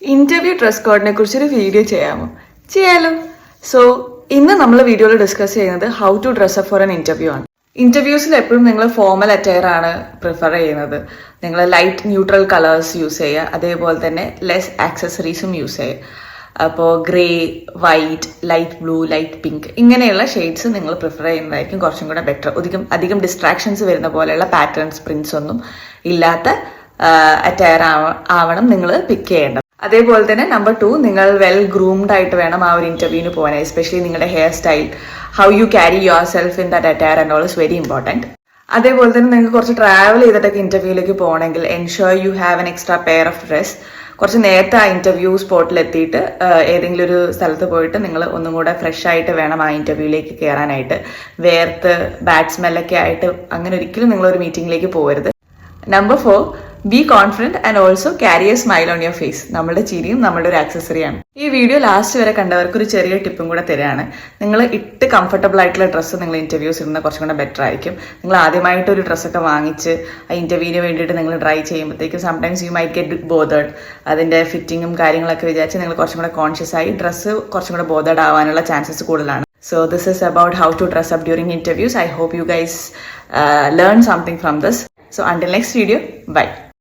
Interview dress കോഡിനെ കുറിച്ചൊരു video ചെയ്യാമോ? ചെയ്യാലോ. സോ ഇന്ന് നമ്മൾ വീഡിയോയിൽ ഡിസ്കസ് ചെയ്യുന്നത് how to dress up for an interview ആണ്. ഇന്റർവ്യൂസിൽ എപ്പോഴും നിങ്ങൾ ഫോർമൽ അറ്റയർ ആണ് പ്രിഫർ ചെയ്യുന്നത്. നിങ്ങൾ ലൈറ്റ് ന്യൂട്രൽ കളേഴ്സ് യൂസ് ചെയ്യുക, അതേപോലെ തന്നെ ലെസ് ആക്സസറീസും യൂസ് ചെയ്യുക. അപ്പോൾ grey, white, light blue, light pink ഇങ്ങനെയുള്ള ഷെയ്ഡ്സ് നിങ്ങൾ പ്രിഫർ ചെയ്യുന്നതായിരിക്കും കുറച്ചും കൂടെ ബെറ്റർ. അധികം ഡിസ്ട്രാക്ഷൻസ് വരുന്ന പോലെയുള്ള പാറ്റേൺസ്, പ്രിന്റ്സ് ഒന്നും ഇല്ലാത്ത അറ്റയർ ആവണം നിങ്ങൾ പിക്ക് ചെയ്യേണ്ടത്. അതേപോലെ തന്നെ നമ്പർ 2, നിങ്ങൾ വെൽ ഗ്രൂംഡ് ആയിട്ട് വേണം ആ ഒരു ഇന്റർവ്യൂവിന് പോകാൻ. എസ്പെഷ്യലി നിങ്ങളുടെ hair style, how you carry your self in that attire and all is very important. അതേപോലെ തന്നെ നിങ്ങൾക്ക് കുറച്ച് ട്രാവൽ ചെയ്തിട്ടൊക്കെ ഇന്റർവ്യൂവിലേക്ക് പോകണമെങ്കിൽ ensure you have an extra pair of dress. കുറച്ച് നേരത്തെ ആ ഇന്റർവ്യൂ സ്പോട്ടിൽ എത്തിയിട്ട് ഏതെങ്കിലും ഒരു സ്ഥലത്ത് പോയിട്ട് നിങ്ങൾ ഒന്നും കൂടെ ഫ്രഷ് ആയിട്ട് വേണം ആ ഇന്റർവ്യൂവിലേക്ക് കയറാനായിട്ട്. വേർത്ത് ബാഡ് സ്മെല്ലൊക്കെ ആയിട്ട് അങ്ങനെ ഒരിക്കലും നിങ്ങളൊരു മീറ്റിംഗിലേക്ക് പോകരുത്. Number 4, be confident and also carry a smile on your face. നമ്മുടെ ചിരിയും നമ്മുടെ ഒരു ആക്സസറിയാണ്. ഈ വീഡിയോ ലാസ്റ്റ് വരെ കണ്ടവർക്ക് ഒരു ചെറിയ ടിപ്പും കൂടെ തരാണ്. നിങ്ങൾ ഇട്ട് കംഫർട്ടബിൾ ആയിട്ടുള്ള ഡ്രസ്സ് നിങ്ങൾ ഇന്റർവ്യൂസ് ഇടുന്ന കുറച്ചും കൂടെ ബെറ്റർ ആയിരിക്കും. നിങ്ങൾ ആദ്യമായിട്ട് ഒരു ഡ്രസ്സൊക്കെ വാങ്ങിച്ച് ആ ഇന്റർവ്യൂവിന് വേണ്ടിയിട്ട് നിങ്ങൾ ട്രൈ ചെയ്യുമ്പോഴത്തേക്കും sometimes you might get bothered. അതിന്റെ ഫിറ്റിങ്ങും കാര്യങ്ങളൊക്കെ വിചാരിച്ച് നിങ്ങൾ കുറച്ചും കൂടെ കോൺഷ്യസ് ആയി ഡ്രസ്സ് കുറച്ചും കൂടെ ബോതേർഡ് ആവാനുള്ള ചാൻസസ് കൂടുതലാണ്. So this is about how to dress up during interviews. I hope you guys learn something from this. So until next video, bye.